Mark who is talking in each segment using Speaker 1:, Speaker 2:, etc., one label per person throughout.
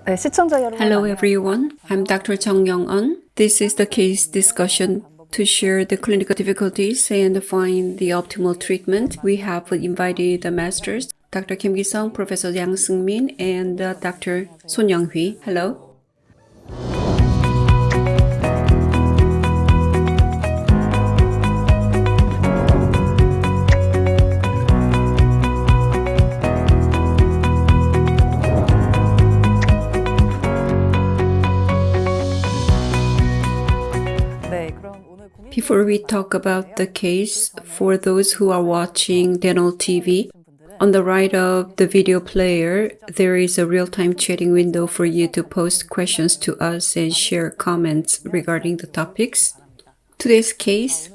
Speaker 1: Hello everyone, I'm Dr. Jung Young-eun. This is the case discussion to share the clinical difficulties and find the optimal treatment. We have invited the masters, Dr. Kim Ki-sung, Professor Yang Seung-min, and Dr. Son Young-hui. Hello. Before we talk about the case, for those who are watching dental TV, on the right of the video player, there is a real-time chatting window for you to post questions to us and share comments regarding the topics. Today's case,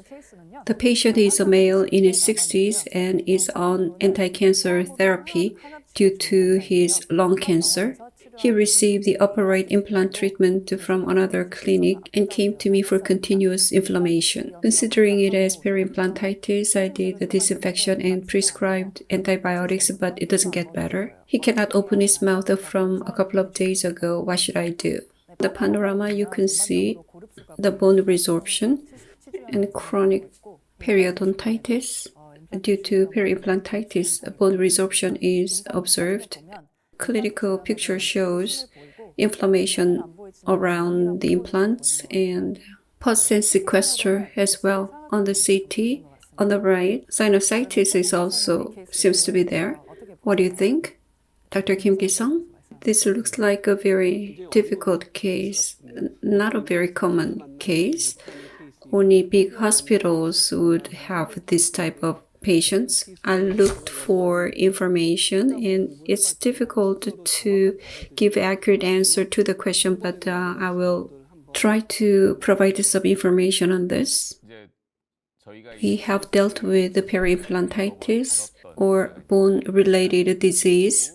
Speaker 1: the patient is a male in his 60s and is on anti-cancer therapy due to his lung cancer. He received the upper right implant treatment from another clinic and came to me for continuous inflammation. Considering it as periimplantitis, I did the disinfection and prescribed antibiotics, but it doesn't get better. He cannot open his mouth from a couple of days ago. What should I do? The panorama, you can see the bone resorption and chronic periodontitis. Due to periimplantitis, bone resorption is observed. Clinical picture shows inflammation around the implants and pus and sequester as well. On the CT, on the right, sinusitis is also seems to be there. What do you think, Dr. Kim Ki-sung? This looks like a very difficult case, not a very common case. Only big hospitals would have this type of patients. I looked for information and it's difficult to give accurate answer to the question, but I will try to provide some information on this. We have dealt with the periimplantitis or bone-related disease,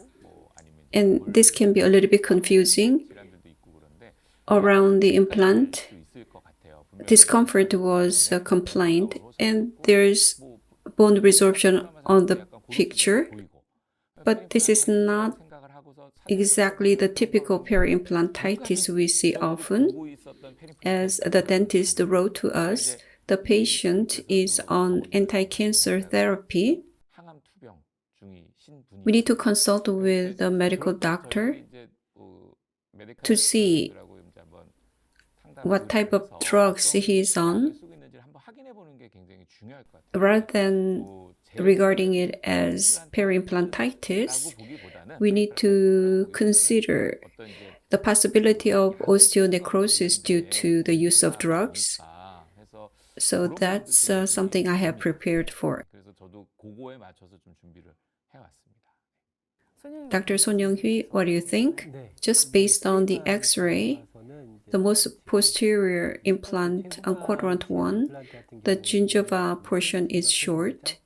Speaker 1: and this can be a little bit confusing. Around the implant, discomfort was a complaint, and there's bone resorption on the picture, but this is not exactly the typical periimplantitis we see often. As the dentist wrote to us, the patient is on anti-cancer therapy. We need to consult with the medical doctor to see what type of drugs he is on. Rather than regarding it as periimplantitis, we need to consider the possibility of osteonecrosis due to the use of drugs. So that's something I have prepared for. Dr. Son Young-hui, what do you think? Just based on the X-ray, the most posterior implant on quadrant 1, the gingiva portion is short.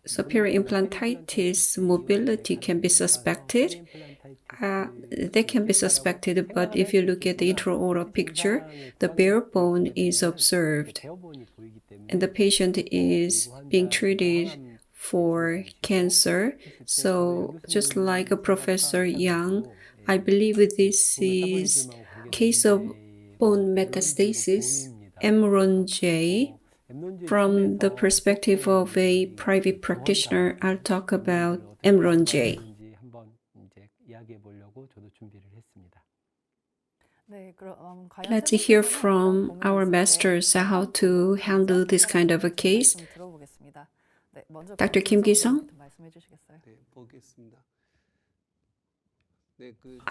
Speaker 1: So periimplantitis mobility can be suspected. They can be suspected, but if you look at the intraoral picture, the bare bone is observed. And the patient is being treated for cancer. So just like Professor Yang, I believe this is case of bone metastasis, MRONJ. From the perspective of a private practitioner, I'll talk about MRONJ. Let's hear from our masters how to handle this kind of a case. Dr. Kim Ki-sung?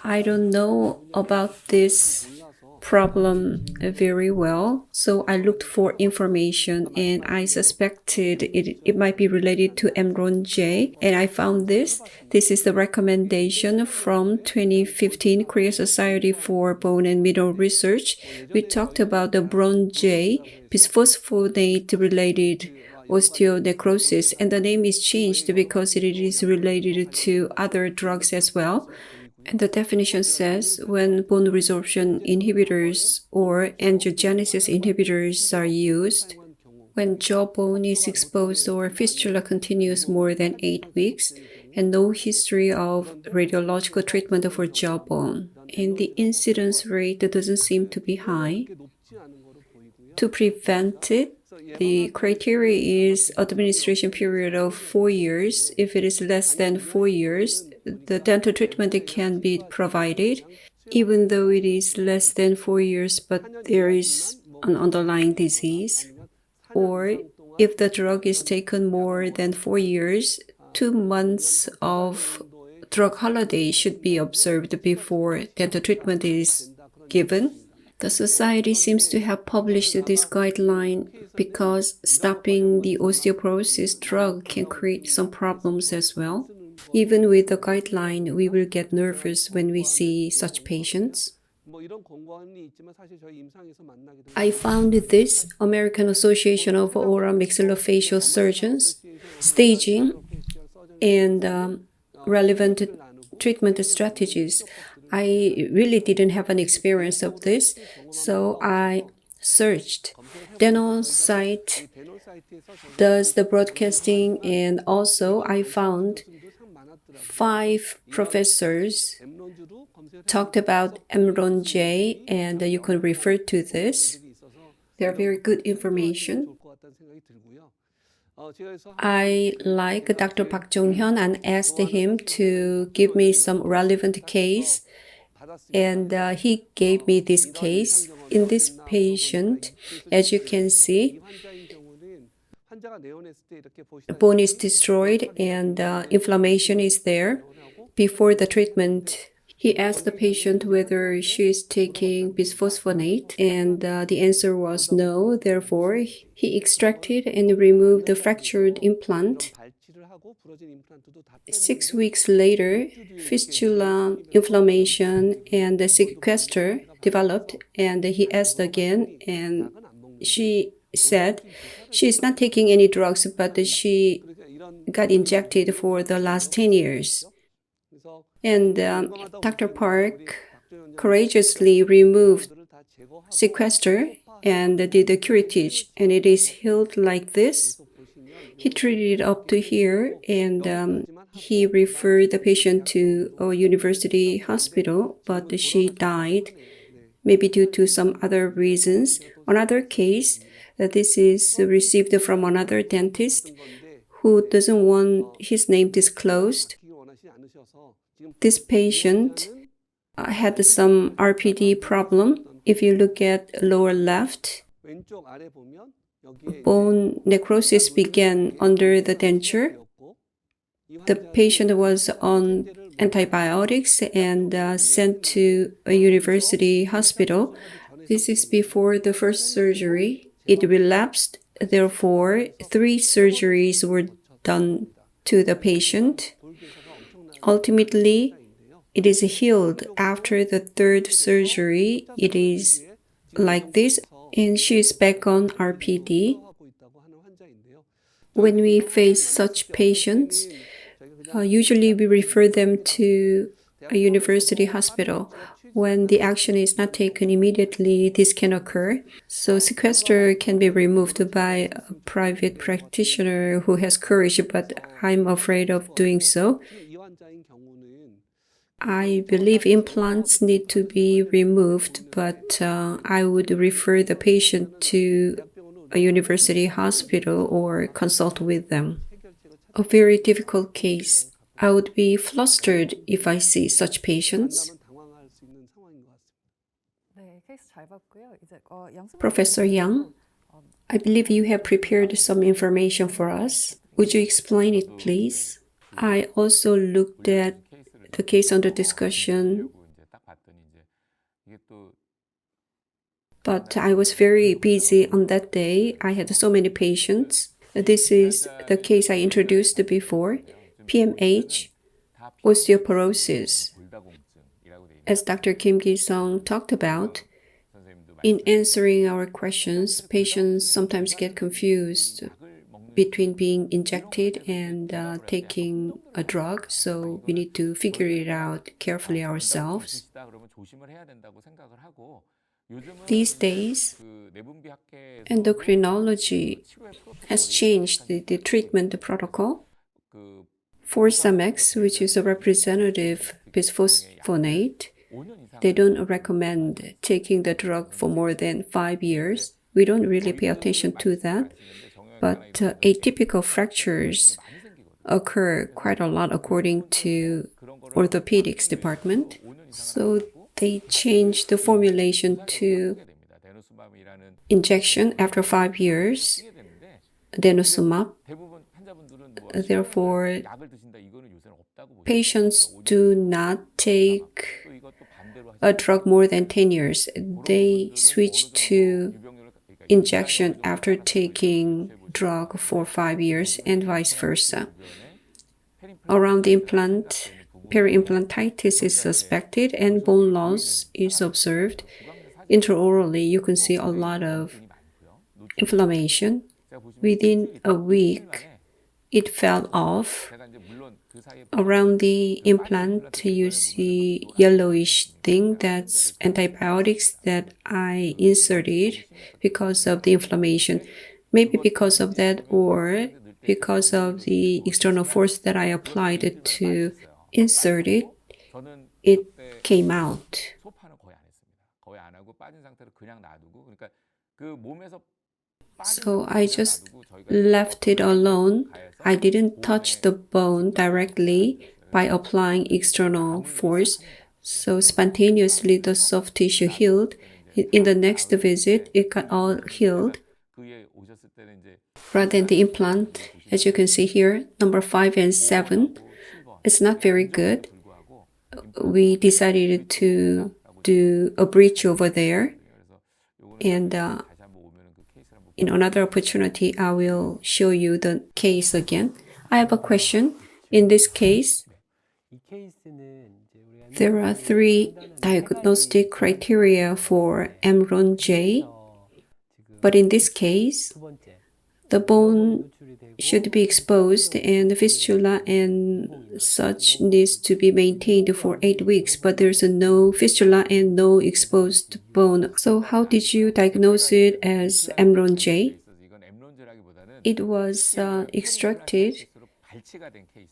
Speaker 1: I don't know about this problem very well, so I looked for information and I suspected it might be related to MRONJ, and I found this. This is the recommendation from 2015 Korea Society for Bone and Mineral Research. We talked about the MRONJ, bisphosphonate-related osteonecrosis, and the name is changed because it is related to other drugs as well. And the definition says when bone resorption inhibitors or angiogenesis inhibitors are used, when jawbone is exposed or fistula continues more than 8 weeks, and no history of radiological treatment for jawbone. And the incidence rate doesn't seem to be high. To prevent it, the criteria is administration period of 4 years. If it is less than 4 years, the dental treatment can be provided, even though it is less than 4 years, but there is an underlying disease. Or if the drug is taken more than 4 years, 2 months of drug holiday should be observed before dental treatment is given. The society seems to have published this guideline because stopping the osteoporosis drug can create some problems as well. Even with the guideline, we will get nervous when we see such patients. I found this American Association of Oral Maxillofacial Surgeons staging and relevant treatment strategies. I really didn't have an experience of this, so I searched. Dental site does the broadcasting, and also I found 5 professors talked about MRONJ, and you can refer to this. They're very good information. I like Dr. Park Jong-hyun and asked him to give me some relevant case, and he gave me this case. In this patient, as you can see, bone is destroyed and inflammation is there. Before the treatment, he asked the patient whether she is taking bisphosphonate, and the answer was no. Therefore, he extracted and removed the fractured implant. 6 weeks later, fistula, inflammation, and the sequester developed, and he asked again, and she said she is not taking any drugs, but she got injected for the last 10 years. And Dr. Park courageously removed sequester and did the curettage, and it is healed like this. He treated up to here, and he referred the patient to a university hospital, but she died, maybe due to some other reasons. Another case, this is received from another dentist who doesn't want his name disclosed. This patient had some RPD problem. If you look at lower left, bone necrosis began under the denture. The patient was on antibiotics and sent to a university hospital. This is before the first surgery. It relapsed. Therefore, 3 surgeries were done to the patient. Ultimately, it is healed. After the 3rd surgery, it is like this, and she is back on RPD. When we face such patients, usually we refer them to a university hospital. When the action is not taken immediately, this can occur. So sequester can be removed by a private practitioner who has courage, but I'm afraid of doing so. I believe implants need to be removed, but I would refer the patient to a university hospital or consult with them. A very difficult case. I would be flustered if I see such patients. Professor Yang, I believe you have prepared some information for us. Would you explain it, please? I also looked at the case under discussion, but I was very busy on that day. I had so many patients. This is the case I introduced before, PMH, osteoporosis. As Dr. Kim Ki-sung talked about, in answering our questions, patients sometimes get confused between being injected and taking a drug, so we need to figure it out carefully ourselves. These days, endocrinology has changed the treatment protocol. For Samex, which is a representative bisphosphonate, they don't recommend taking the drug for more than 5 years. We don't really pay attention to that, but atypical fractures occur quite a lot according to orthopedics department. So they changed the formulation to injection after 5 years, denosumab. Therefore, patients do not take a drug more than 10 years. They switch to injection after taking drug for 5 years and vice versa. Around the implant, periimplantitis is suspected and bone loss is observed. Intraorally, you can see a lot of inflammation. Within a week, it fell off. Around the implant, you see yellowish thing. That's antibiotics that I inserted because of the inflammation. Maybe because of that or because of the external force that I applied to insert it, it came out. So I just left it alone. I didn't touch the bone directly by applying external force. So spontaneously the soft tissue healed. In the next visit, it got all healed. Rather than the implant, as you can see here, number 5 and 7, it's not very good. We decided to do a bridge over there. And in another opportunity, I will show you the case again. I have a question. In this case, there are 3 diagnostic criteria for MRONJ, but in this case, the bone should be exposed and the fistula and such needs to be maintained for 8 weeks, but there's no fistula and no exposed bone. So how did you diagnose it as MRONJ? It was extracted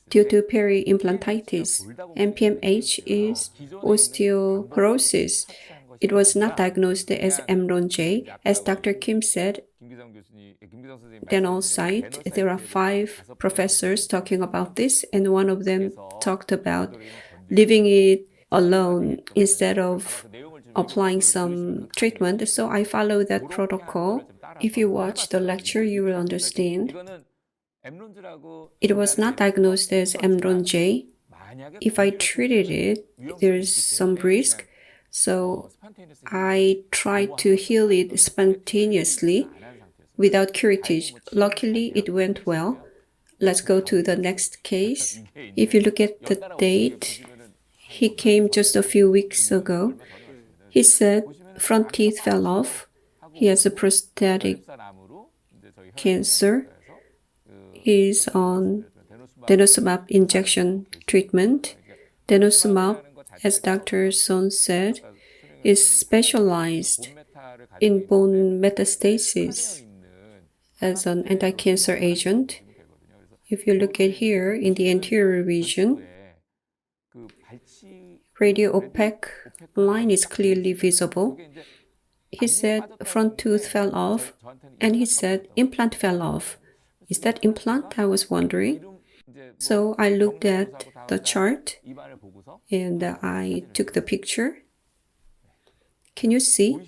Speaker 1: due to periimplantitis. MPMH is osteoporosis. It was not diagnosed as MRONJ. As Dr. Kim said, dental site, there are 5 professors talking about this, and one of them talked about leaving it alone instead of applying some treatment. So I follow that protocol. If you watch the lecture, you will understand. It was not diagnosed as MRONJ. If I treated it, there is some risk. So I tried to heal it spontaneously without curettage. Luckily, it went well. Let's go to the next case. If you look at the date, he came just a few weeks ago. He said front teeth fell off. He has a prosthetic cancer. He's on denosumab injection treatment. Denosumab, as Dr. Son said, is specialized in bone metastasis as an anti-cancer agent. If you look at here in the anterior region, radio-opaque line is clearly visible. He said front tooth fell off, and he said implant fell off. Is that implant? I was wondering. So I looked at the chart and I took the picture. Can you see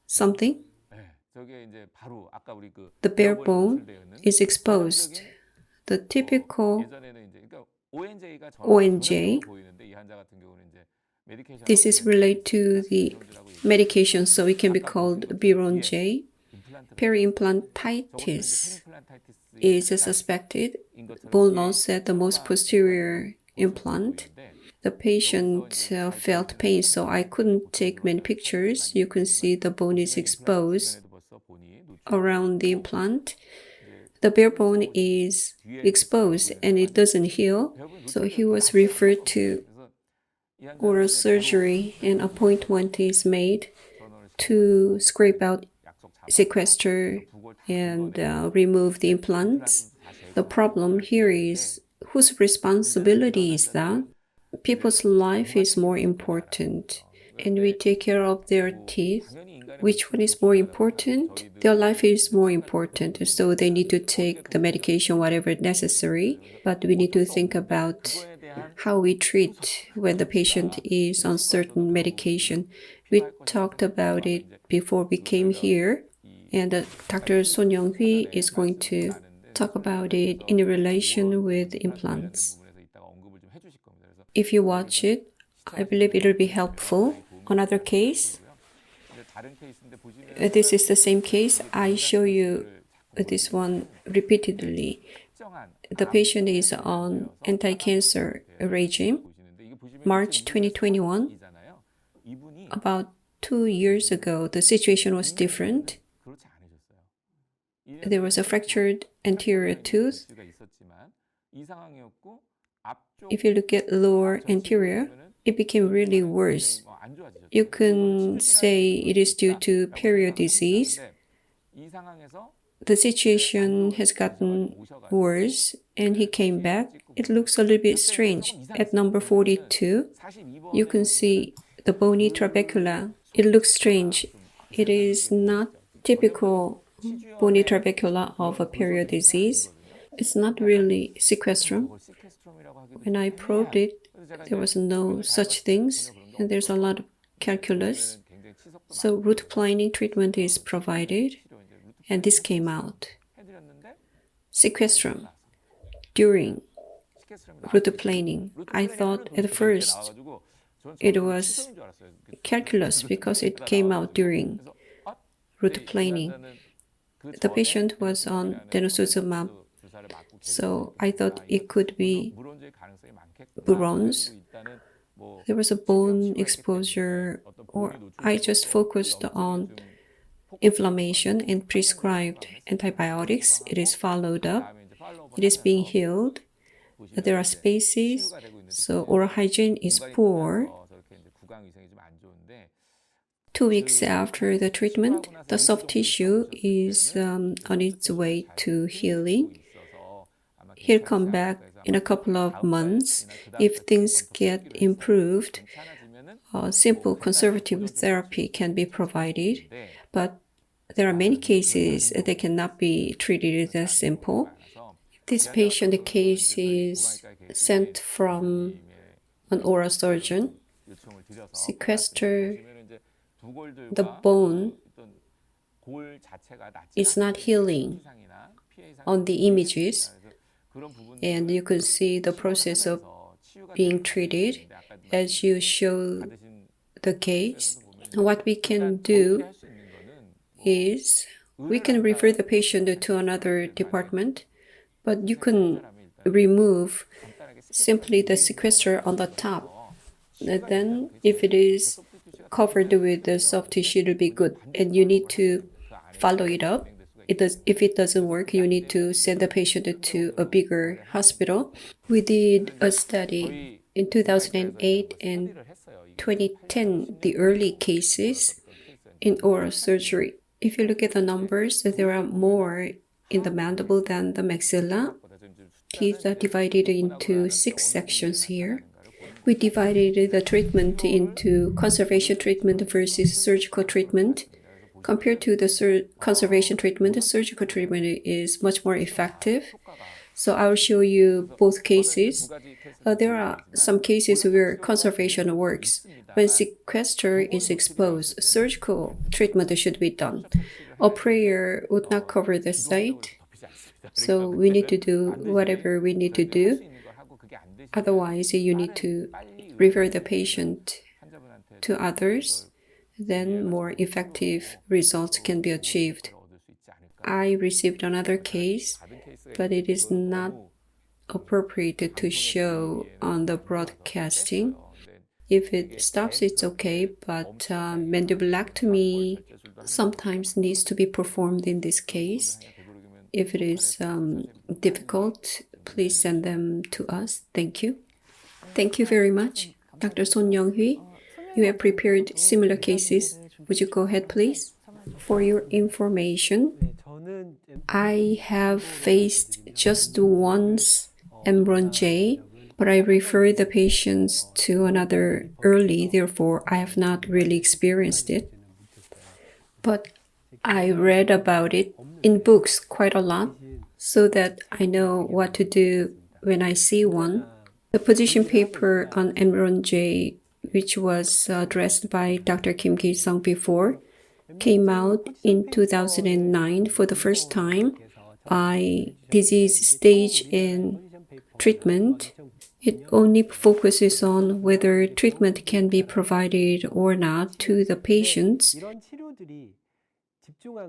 Speaker 1: something? The bare bone is exposed. The typical ONJ, this is related to the medication, so it can be called MRONJ. Periimplantitis is suspected. Bone loss at the most posterior implant. The patient felt pain, so I couldn't take many pictures. You can see the bone is exposed around the implant. The bare bone is exposed and it doesn't heal, so he was referred to oral surgery and appointment is made to scrape out, sequester, and remove the implants. The problem here is whose responsibility is that? People's life is more important, and we take care of their teeth. Which one is more important? Their life is more important, so they need to take the medication, whatever necessary. But we need to think about how we treat when the patient is on certain medication. We talked about it before we came here, and Dr. Son Young-hui is going to talk about it in relation with implants. If you watch it, I believe it will be helpful. Another case. This is the same case. I show you this one repeatedly. The patient is on anti-cancer regime. March 2021. About 2 years ago, the situation was different. There was a fractured anterior tooth. If you look at lower anterior, it became really worse. You can say it is due to period disease. The situation has gotten worse, and he came back. It looks a little bit strange. At number 42, you can see the bony trabecula. It looks strange. It is not typical bony trabecula of a period disease. It's not really sequestrum. When I probed it, there was no such things, and there's a lot of calculus. So root planing treatment is provided, and this came out. Sequestrum during root planing. I thought at first it was calculus because it came out during root planing. The patient was on denosuzumab, so I thought it could be MRONJ. There was a bone exposure, or I just focused on inflammation and prescribed antibiotics. It is followed up. It is being healed. There are spaces, so oral hygiene is poor. 2 weeks after the treatment, the soft tissue is on its way to healing. He'll come back in a couple of months. If things get improved, simple conservative therapy can be provided, but there are many cases that cannot be treated as simple. This patient case is sent from an oral surgeon. Sequester the bone is not healing on the images, and you can see the process of being treated as you show the case. What we can do is we can refer the patient to another department, but you can remove simply the sequester on the top. And then if it is covered with the soft tissue, it will be good, and you need to follow it up. If it doesn't work, you need to send the patient to a bigger hospital. We did a study in 2008 and 2010, the early cases in oral surgery. If you look at the numbers, there are more in the mandible than the maxilla. Teeth are divided into 6 sections here. We divided the treatment into conservation treatment versus surgical treatment. Compared to the conservation treatment, the surgical treatment is much more effective. So I will show you both cases. There are some cases where conservation works. When sequester is exposed, surgical treatment should be done. A prayer would not cover the site, so we need to do whatever we need to do. Otherwise, you need to refer the patient to others. Then more effective results can be achieved. I received another case, but it is not appropriate to show on the broadcasting. If it stops, it's okay, but mandibulectomy sometimes needs to be performed in this case. If it is difficult, please send them to us. Thank you. Thank you very much. Dr. Son Young-hui, you have prepared similar cases. Would you go ahead, please? For your information, I have faced just once MRONJ, but I refer the patients to another early, therefore I have not really experienced it. But I read about it in books quite a lot so that I know what to do when I see one. The position paper on MRONJ, which was addressed by Dr. Kim Ki-sung before, came out in 2009 for the first time by disease stage and treatment. It only focuses on whether treatment can be provided or not to the patients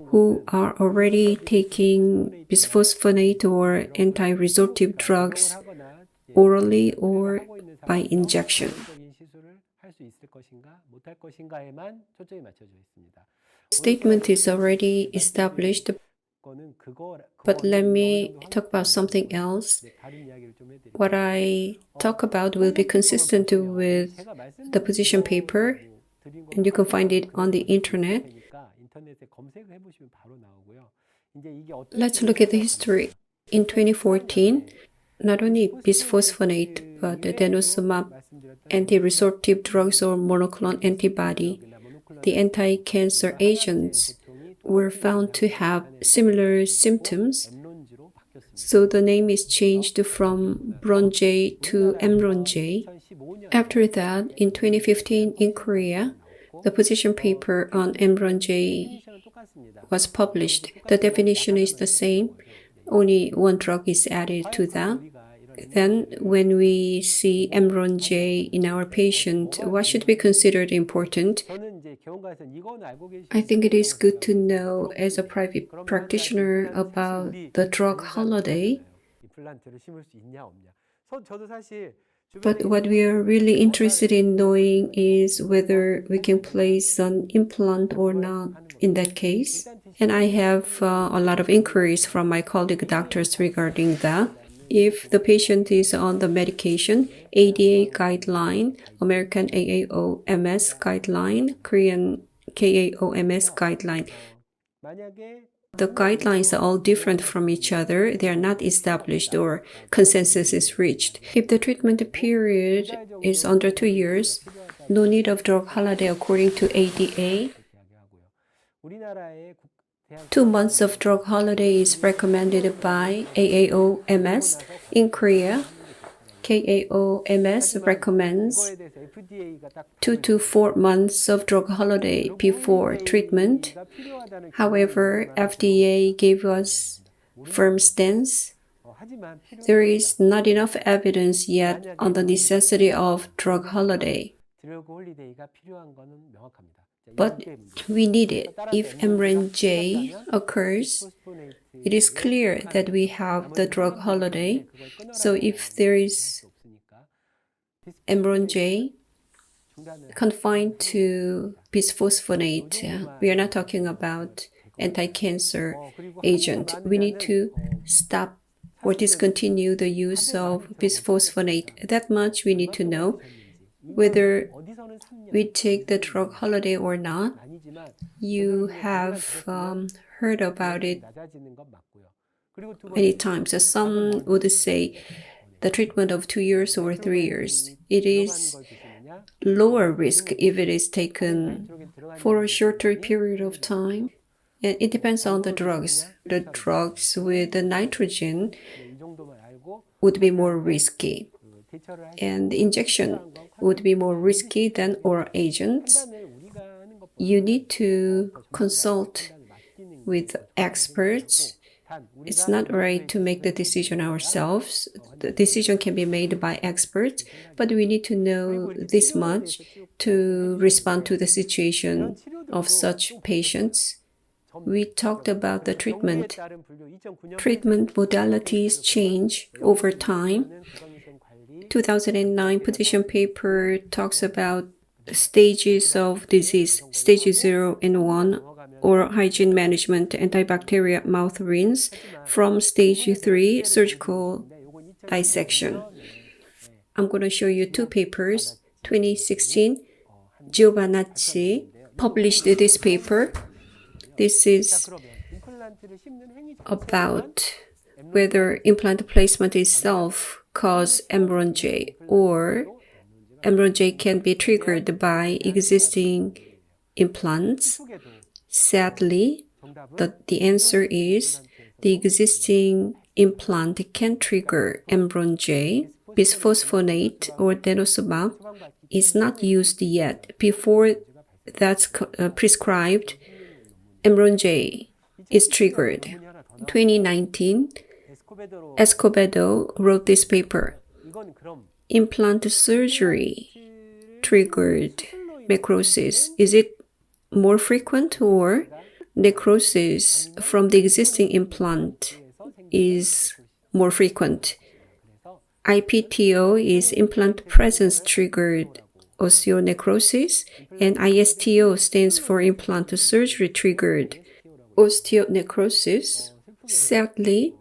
Speaker 1: who are already taking bisphosphonate or anti-resorptive drugs orally or by injection. Statement is already established, but let me talk about something else. What I talk about will be consistent with the position paper, and you can find it on the internet. Let's look at the history. In 2014, not only bisphosphonate, but the denosumab, anti-resorptive drugs or monoclonal antibody, the anti-cancer agents were found to have similar symptoms. So the name is changed from MRONJ to MRONJ. After that, in 2015 in Korea, the position paper on MRONJ was published. The definition is the same. Only one drug is added to that. Then, when we see MRONJ in our patient, what should be considered important? I think it is good to know as a private practitioner about the drug holiday. But what we are really interested in knowing is whether we can place an implant or not in that case. And I have a lot of inquiries from my colleague doctors regarding that. If the patient is on the medication, ADA guideline, American AAO-MS guideline, Korean KAO-MS guideline, the guidelines are all different from each other. They are not established or consensus is reached. If the treatment period is under 2 years, no need of drug holiday according to ADA. 2 months of drug holiday is recommended by AAO-MS. In Korea, KAO-MS recommends 2 to 4 months of drug holiday before treatment. However, FDA gave us firm stance. There is not enough evidence yet on the necessity of drug holiday. But we need it. If MRONJ occurs, it is clear that we have the drug holiday. So if there is MRONJ confined to bisphosphonate, we are not talking about anti-cancer agent. We need to stop or discontinue the use of bisphosphonate. That much we need to know. Whether we take the drug holiday or not, you have heard about it many times. Some would say the treatment of 2 years or 3 years. It is lower risk if it is taken for a shorter period of time. And it depends on the drugs. The drugs with the nitrogen would be more risky. And the injection would be more risky than oral agents. You need to consult with experts. It's not right to make the decision ourselves. The decision can be made by experts, but we need to know this much to respond to the situation of such patients. We talked about the treatment. Treatment modalities change over time. 2009 position paper talks about stages of disease, stage 0 and 1, oral hygiene management, antibacterial mouth rinse, from stage 3, surgical dissection. I'm going to show you 2 papers. 2016, Giovanacci published this paper. This is about whether implant placement itself cause MRONJ, or MRONJ can be triggered by existing implants? Sadly, the answer is the existing implant can trigger MRONJ. Bisphosphonate or denosumab is not used yet. Before that's prescribed, MRONJ is triggered. In 2019, Escobedo wrote this paper. Implant surgery triggered necrosis. Is it more frequent, or necrosis from the existing implant is more frequent? IPTO is implant presence triggered osteonecrosis, and ISTO stands for implant surgery triggered osteonecrosis. Sadly,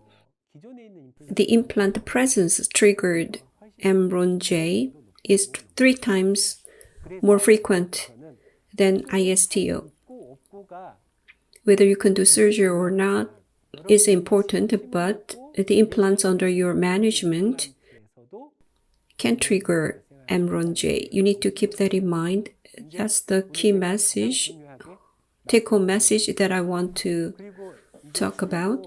Speaker 1: the implant presence triggered MRONJ is 3 times more frequent than ISTO. Whether you can do surgery or not is important, but the implants under your management can trigger MRONJ. You need to keep that in mind. That's the key message, take-home message that I want to talk about.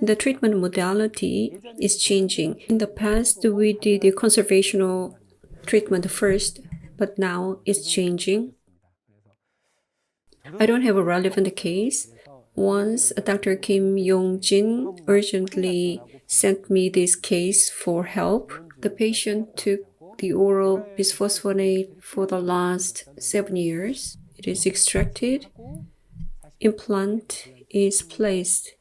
Speaker 1: The treatment modality is changing. In the past, we did the conservational treatment first, but now it's changing. I don't have a relevant case. Once Dr. Kim Yong-jin urgently sent me this case for help. The patient took the oral bisphosphonate for the last 7 years. It is extracted. Implant is placed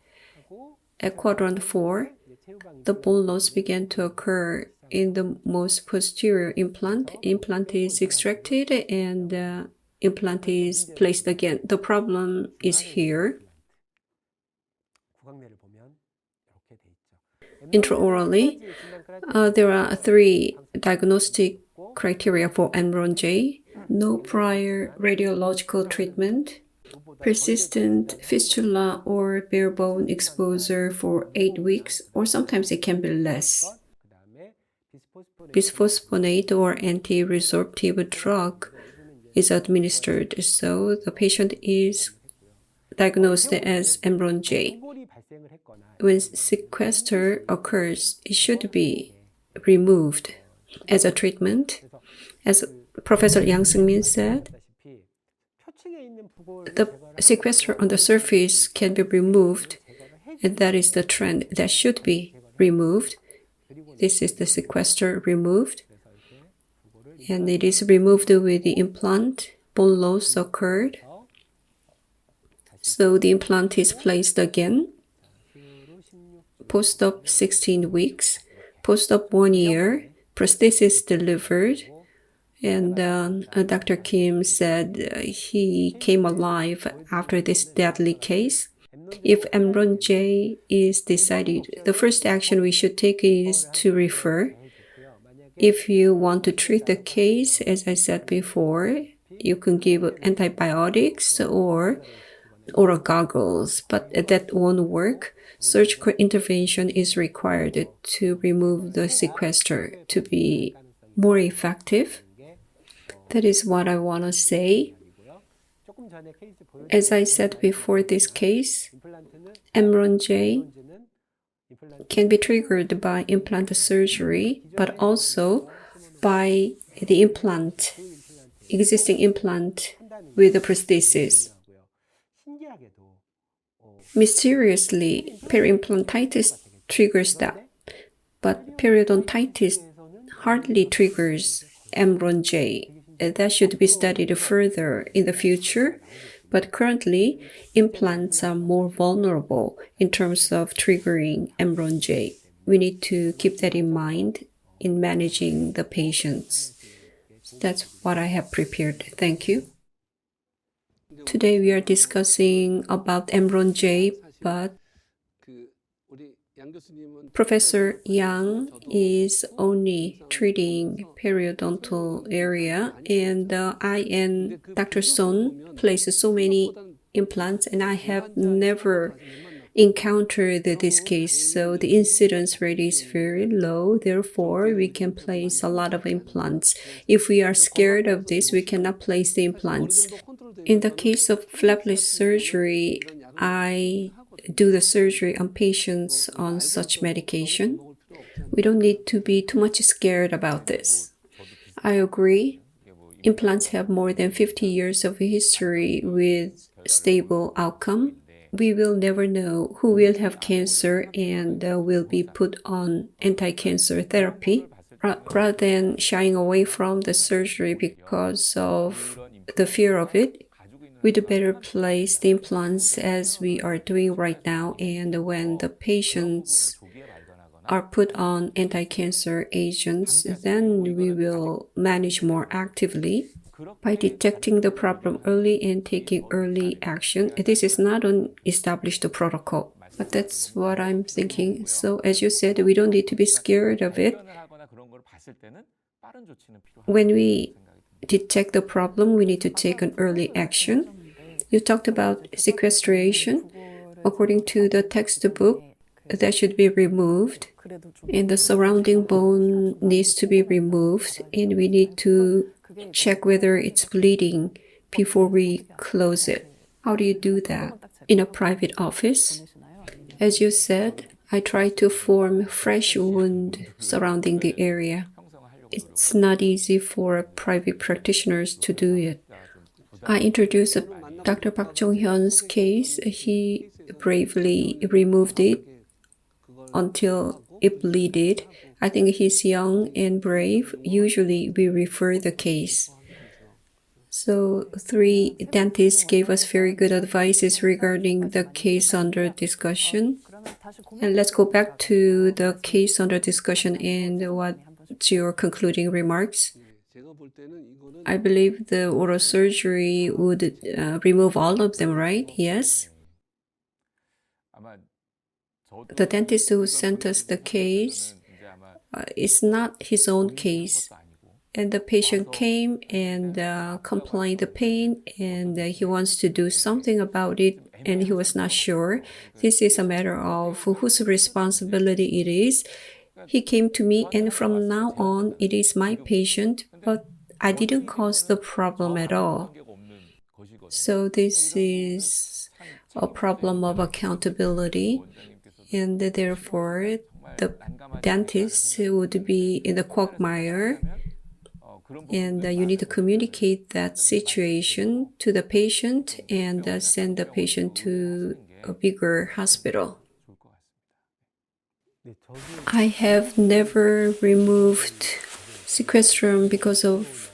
Speaker 1: at quadrant 4. The bone loss began to occur in the most posterior implant. Implant is extracted and implant is placed again. The problem is here. Intraorally, there are 3 diagnostic criteria for MRONJ: no prior radiological treatment, persistent fistula or bare bone exposure for 8 weeks, or sometimes it can be less. Bisphosphonate or anti-resorptive drug is administered, so the patient is diagnosed as MRONJ. When sequester occurs, it should be removed as a treatment. As Professor Yang Seung-min said, the sequester on the surface can be removed, and that is the trend that should be removed. This is the sequester removed, and it is removed with the implant. Bone loss occurred, so the implant is placed again. Post-op 16 weeks, post-op 1 year, prosthesis delivered, and Dr. Kim said he came alive after this deadly case. If MRONJ is decided, the first action we should take is to refer. If you want to treat the case, as I said before, you can give antibiotics or oral goggles, but that won't work. Surgical intervention is required to remove the sequester to be more effective. That is what I want to say. As I said before this case, MRONJ can be triggered by implant surgery, but also by the implant, existing implant with the prosthesis. Mysteriously, periimplantitis triggers that, but periodontitis hardly triggers MRONJ. That should be studied further in the future, but currently, implants are more vulnerable in terms of triggering MRONJ. We need to keep that in mind in managing the patients. That's what I have prepared. Thank you. Today we are discussing about MRONJ, but Professor Yang is only treating periodontal area, and I and Dr. Son place so many implants, and I have never encountered this case, so the incidence rate is very low. Therefore, we can place a lot of implants. If we are scared of this, we cannot place the implants. In the case of flapless surgery, I do the surgery on patients on such medication. We don't need to be too much scared about this. I agree. Implants have more than 50 years of history with stable outcome. We will never know who will have cancer and will be put on anti-cancer therapy. Rather than shying away from the surgery because of the fear of it, we'd better place the implants as we are doing right now, and when the patients are put on anti-cancer agents, then we will manage more actively by detecting the problem early and taking early action. This is not an established protocol, but that's what I'm thinking. So as you said, we don't need to be scared of it. When we detect the problem, we need to take an early action. You talked about sequestration. According to the textbook, that should be removed, and the surrounding bone needs to be removed, and we need to check whether it's bleeding before we close it. How do you do that? In a private office? As you said, I try to form fresh wound surrounding the area. It's not easy for private practitioners to do it. I introduced Dr. Park Jong-hyun's case. He bravely removed it until it bleeded. I think he's young and brave. Usually we refer the case. So 3 dentists gave us very good advices regarding the case under discussion. And let's go back to the case under discussion and what's your concluding remarks? I believe the oral surgery would remove all of them, right? Yes. The dentist who sent us the case is not his own case. And the patient came and complained the pain, and he wants to do something about it, and he was not sure. This is a matter of whose responsibility it is. He came to me, and from now on, it is my patient, but I didn't cause the problem at all. So this is a problem of accountability, and therefore the dentist would be in the quagmire, and you need to communicate that situation to the patient and send the patient to a bigger hospital. I have never removed sequestrum because of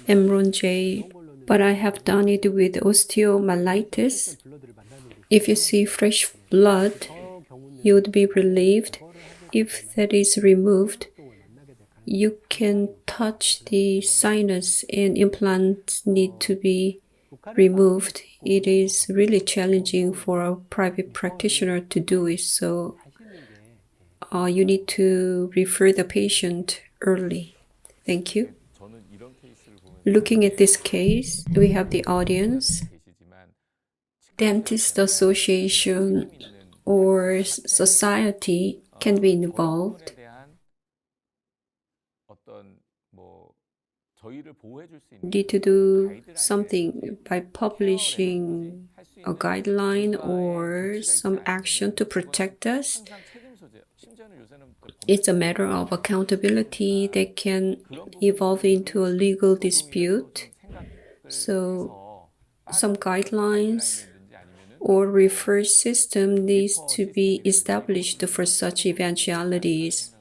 Speaker 1: MRONJ, but I have done it with osteomyelitis. If you see fresh blood, you would be relieved. If that is removed, you can touch the sinus and implants need to be removed. It is really challenging for a private practitioner to do it, so you need to refer the patient early. Thank you. Looking at this case, we have the audience, dentist association or society can be involved. Need to do something by publishing a guideline or some action to protect us. It's a matter of accountability that can evolve into a legal dispute. So some guidelines or referral system needs to be established for such eventualities.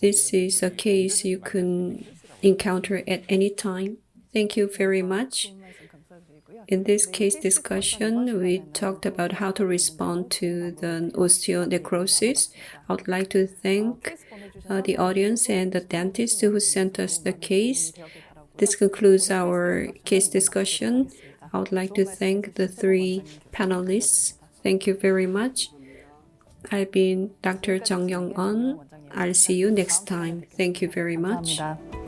Speaker 1: This is a case you can encounter at any time. Thank you very much. In this case discussion, we talked about how to respond to the osteonecrosis. I would like to thank the audience and the dentist who sent us the case. This concludes our case discussion. I would like to thank the 3 panelists. Thank you very much. I've been Dr. Jung Young-eun. I'll see you next time. Thank you very much.
Speaker 2: 감사합니다.